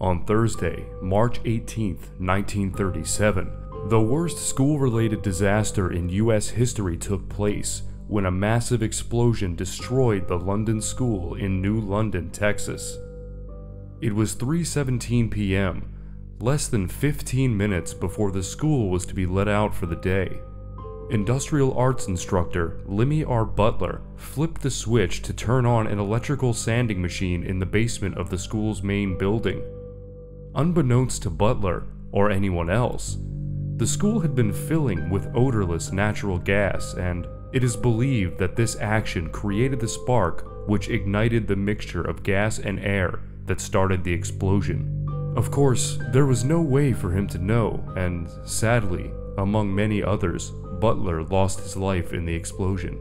on Thursday, March 18, 1937, the worst school-related disaster in U.S. history took place when a massive explosion destroyed the London School in New London, Texas. It was 3:17 p.m., less than 15 minutes before the school was to be let out for the day. Industrial arts instructor Lemmy R. Butler flipped the switch to turn on an electrical sanding machine in the basement of the school's main building. Unbeknownst to Butler or anyone else, the school had been filling with odorless natural gas, and it is believed that this action created the spark which ignited the mixture of gas and air that started the explosion. Of course, there was no way for him to know, and sadly, among many others, Butler lost his life in the explosion.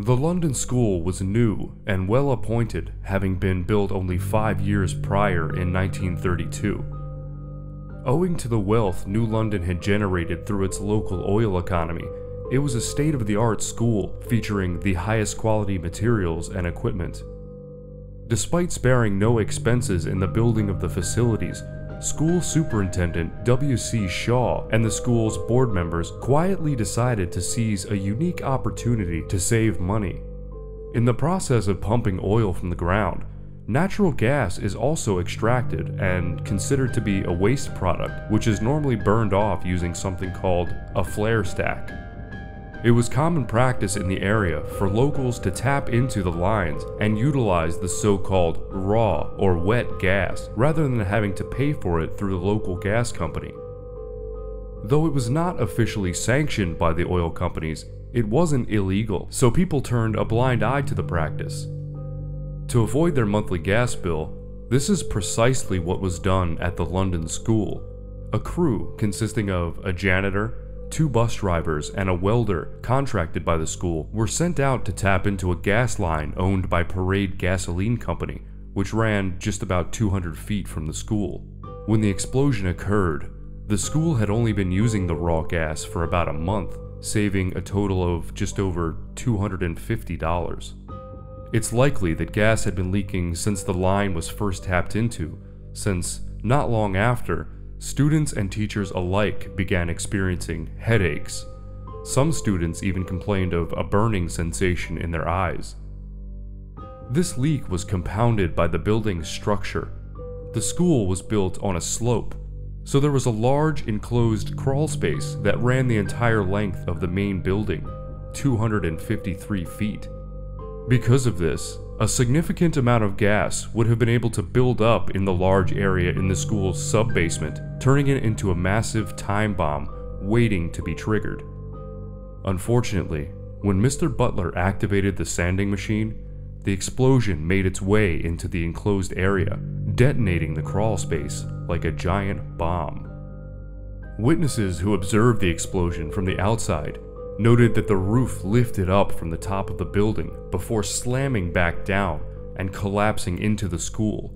The London School was new and well appointed, having been built only 5 years prior in 1932. Owing to the wealth New London had generated through its local oil economy, it was a state-of-the-art school featuring the highest quality materials and equipment. Despite sparing no expenses in the building of the facilities, School Superintendent W.C. Shaw and the school's board members quietly decided to seize a unique opportunity to save money. In the process of pumping oil from the ground, natural gas is also extracted and considered to be a waste product, which is normally burned off using something called a flare stack. It was common practice in the area for locals to tap into the lines and utilize the so-called raw or wet gas rather than having to pay for it through the local gas company. Though it was not officially sanctioned by the oil companies, it wasn't illegal, so people turned a blind eye to the practice. To avoid their monthly gas bill, this is precisely what was done at the London School. A crew consisting of a janitor, 2 bus drivers, and a welder contracted by the school were sent out to tap into a gas line owned by Parade Gasoline Company, which ran just about 200 feet from the school. When the explosion occurred, the school had only been using the raw gas for about a month, saving a total of just over $250. It's likely that gas had been leaking since the line was first tapped into, since not long after, students and teachers alike began experiencing headaches. Some students even complained of a burning sensation in their eyes. This leak was compounded by the building's structure. The school was built on a slope, so there was a large enclosed crawl space that ran the entire length of the main building, 253 feet. Because of this, a significant amount of gas would have been able to build up in the large area in the school's sub-basement, turning it into a massive time bomb waiting to be triggered. Unfortunately, when Mr. Butler activated the sanding machine, the explosion made its way into the enclosed area, detonating the crawl space like a giant bomb. Witnesses who observed the explosion from the outside noted that the roof lifted up from the top of the building before slamming back down and collapsing into the school.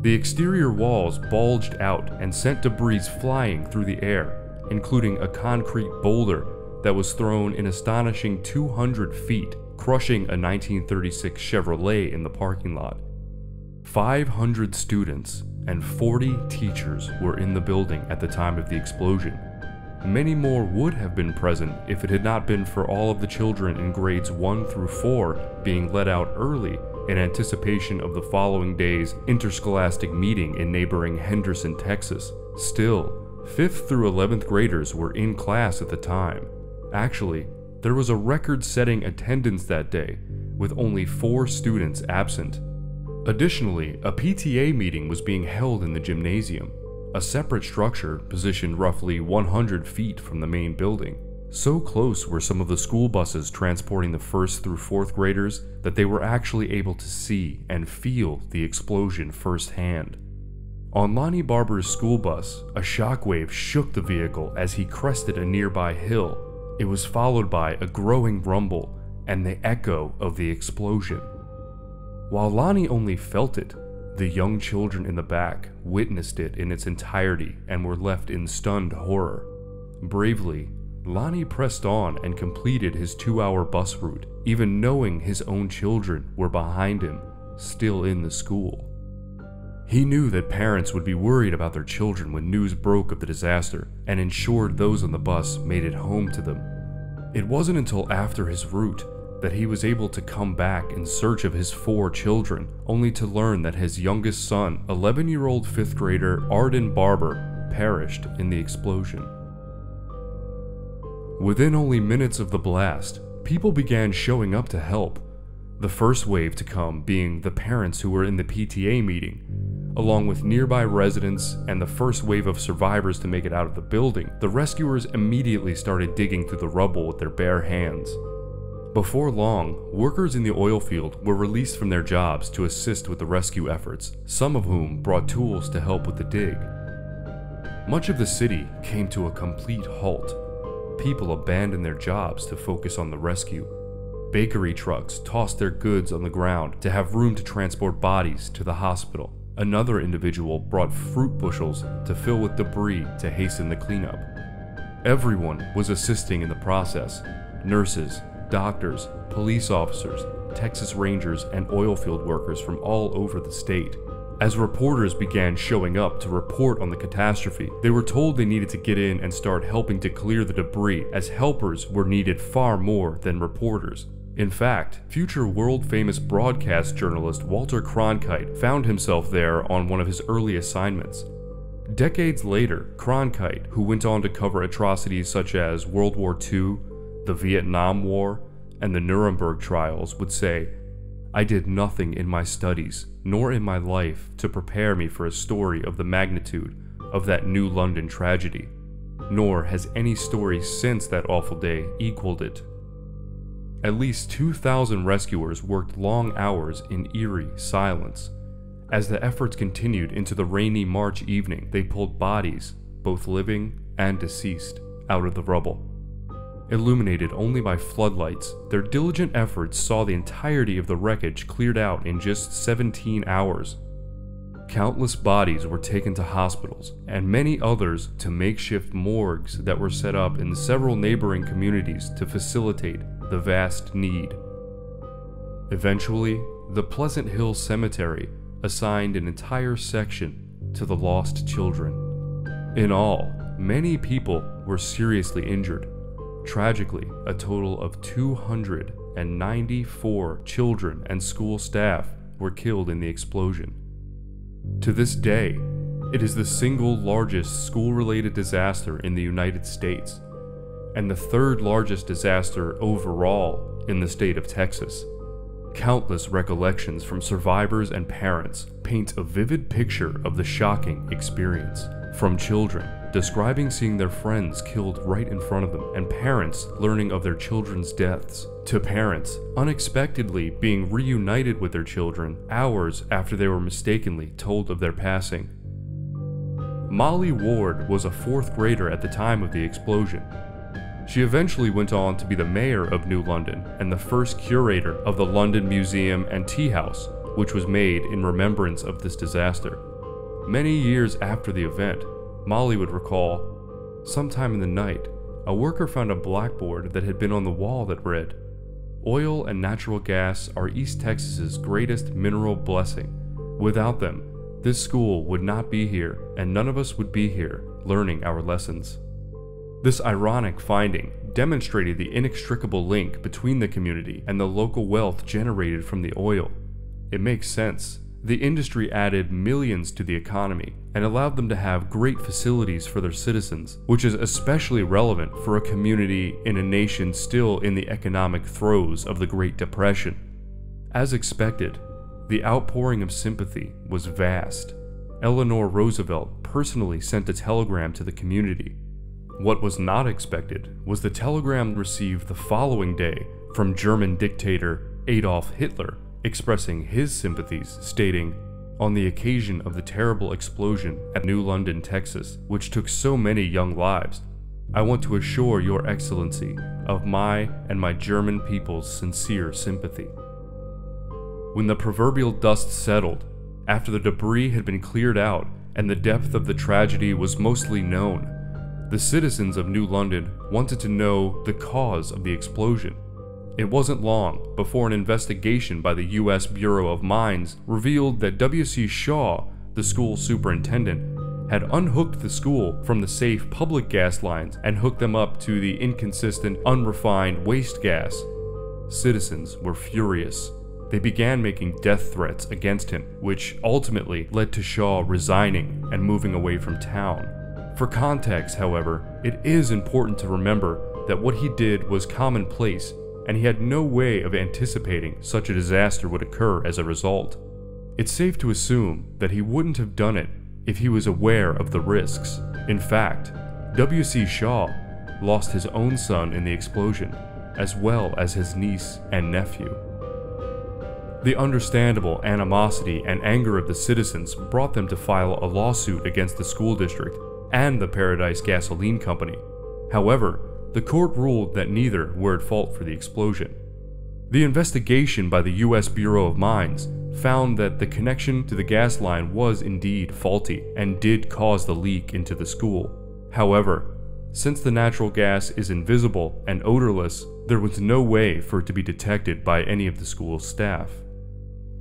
The exterior walls bulged out and sent debris flying through the air, including a concrete boulder that was thrown an astonishing 200 feet, crushing a 1936 Chevrolet in the parking lot. 500 students and 40 teachers were in the building at the time of the explosion. Many more would have been present if it had not been for all of the children in grades 1 through 4 being let out early in anticipation of the following day's interscholastic meeting in neighboring Henderson, Texas. Still, 5th through 11th graders were in class at the time. Actually, there was a record-setting attendance that day, with only 4 students absent. Additionally, a PTA meeting was being held in the gymnasium, a separate structure positioned roughly 100 feet from the main building. So close were some of the school buses transporting the 1st through 4th graders that they were actually able to see and feel the explosion firsthand. On Lonnie Barber's school bus, a shockwave shook the vehicle as he crested a nearby hill. It was followed by a growing rumble and the echo of the explosion. While Lonnie only felt it, the young children in the back witnessed it in its entirety and were left in stunned horror. Bravely, Lonnie pressed on and completed his 2-hour bus route, even knowing his own children were behind him, still in the school. He knew that parents would be worried about their children when news broke of the disaster, and ensured those on the bus made it home to them. It wasn't until after his route that he was able to come back in search of his 4 children, only to learn that his youngest son, 11-year-old 5th grader Arden Barber, perished in the explosion. Within only minutes of the blast, people began showing up to help, the first wave to come being the parents who were in the PTA meeting, along with nearby residents and the first wave of survivors to make it out of the building. The rescuers immediately started digging through the rubble with their bare hands. Before long, workers in the oil field were released from their jobs to assist with the rescue efforts, some of whom brought tools to help with the dig. Much of the city came to a complete halt. People abandoned their jobs to focus on the rescue. Bakery trucks tossed their goods on the ground to have room to transport bodies to the hospital. Another individual brought fruit bushels to fill with debris to hasten the cleanup. Everyone was assisting in the process: nurses, doctors, police officers, Texas Rangers, and oil field workers from all over the state. As reporters began showing up to report on the catastrophe, they were told they needed to get in and start helping to clear the debris, as helpers were needed far more than reporters. In fact, future world-famous broadcast journalist Walter Cronkite found himself there on one of his early assignments. Decades later, Cronkite, who went on to cover atrocities such as World War II, the Vietnam War, and the Nuremberg trials, would say, "I did nothing in my studies, nor in my life, to prepare me for a story of the magnitude of that New London tragedy, nor has any story since that awful day equaled it." At least 2,000 rescuers worked long hours in eerie silence. As the efforts continued into the rainy March evening, they pulled bodies, both living and deceased, out of the rubble. Illuminated only by floodlights, their diligent efforts saw the entirety of the wreckage cleared out in just 17 hours. Countless bodies were taken to hospitals, and many others to makeshift morgues that were set up in several neighboring communities to facilitate the vast need. Eventually, the Pleasant Hill Cemetery assigned an entire section to the lost children. In all, many people were seriously injured. Tragically, a total of 294 children and school staff were killed in the explosion. To this day, it is the single largest school-related disaster in the United States, and the 3rd largest disaster overall in the state of Texas. Countless recollections from survivors and parents paint a vivid picture of the shocking experience, from children describing seeing their friends killed right in front of them, and parents learning of their children's deaths, to parents unexpectedly being reunited with their children hours after they were mistakenly told of their passing. Molly Ward was a 4th grader at the time of the explosion. She eventually went on to be the mayor of New London and the first curator of the London Museum and Tea House, which was made in remembrance of this disaster. Many years after the event, Molly would recall, "Sometime in the night, a worker found a blackboard that had been on the wall that read, 'Oil and natural gas are East Texas's greatest mineral blessing. Without them, this school would not be here, and none of us would be here learning our lessons.'" This ironic finding demonstrated the inextricable link between the community and the local wealth generated from the oil. It makes sense. The industry added millions to the economy and allowed them to have great facilities for their citizens, which is especially relevant for a community in a nation still in the economic throes of the Great Depression. As expected, the outpouring of sympathy was vast. Eleanor Roosevelt personally sent a telegram to the community. What was not expected was the telegram received the following day from German dictator Adolf Hitler, expressing his sympathies, stating, "On the occasion of the terrible explosion at New London, Texas, which took so many young lives, I want to assure Your Excellency of my and my German people's sincere sympathy." When the proverbial dust settled, after the debris had been cleared out and the depth of the tragedy was mostly known, the citizens of New London wanted to know the cause of the explosion. It wasn't long before an investigation by the U.S. Bureau of Mines revealed that W.C. Shaw, the school superintendent, had unhooked the school from the safe public gas lines and hooked them up to the inconsistent, unrefined waste gas. Citizens were furious. They began making death threats against him, which ultimately led to Shaw resigning and moving away from town. For context, however, it is important to remember that what he did was commonplace, and he had no way of anticipating such a disaster would occur as a result. It's safe to assume that he wouldn't have done it if he was aware of the risks. In fact, W.C. Shaw lost his own son in the explosion, as well as his niece and nephew. The understandable animosity and anger of the citizens brought them to file a lawsuit against the school district and the Paradise Gasoline Company. However, the court ruled that neither were at fault for the explosion. The investigation by the U.S. Bureau of Mines found that the connection to the gas line was indeed faulty and did cause the leak into the school. However, since the natural gas is invisible and odorless, there was no way for it to be detected by any of the school's staff.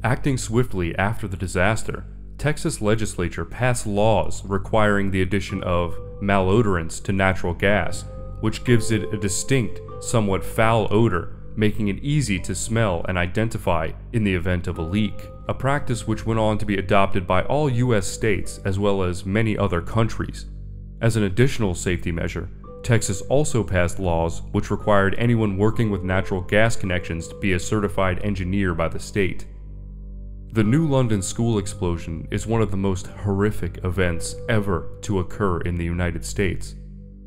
Acting swiftly after the disaster, Texas legislature passed laws requiring the addition of malodorants to natural gas, which gives it a distinct, somewhat foul odor, making it easy to smell and identify in the event of a leak, a practice which went on to be adopted by all U.S. states as well as many other countries. As an additional safety measure, Texas also passed laws which required anyone working with natural gas connections to be a certified engineer by the state. The New London school explosion is one of the most horrific events ever to occur in the United States.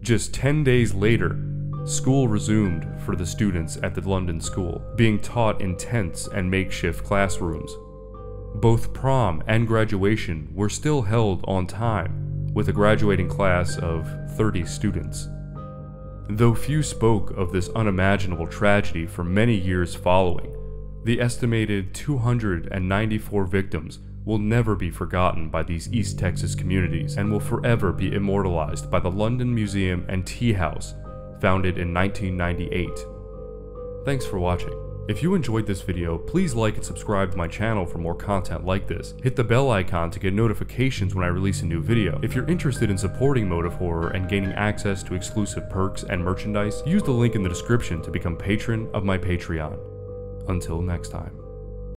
Just 10 days later, school resumed for the students at the London school, being taught in tents and makeshift classrooms. Both prom and graduation were still held on time, with a graduating class of 30 students. Though few spoke of this unimaginable tragedy for many years following, the estimated 294 victims will never be forgotten by these East Texas communities and will forever be immortalized by the London Museum and Tea House, founded in 1998. Thanks for watching. If you enjoyed this video, please like and subscribe to my channel for more content like this. Hit the bell icon to get notifications when I release a new video. If you're interested in supporting Motive Horror and gaining access to exclusive perks and merchandise, use the link in the description to become patron of my Patreon. Until next time.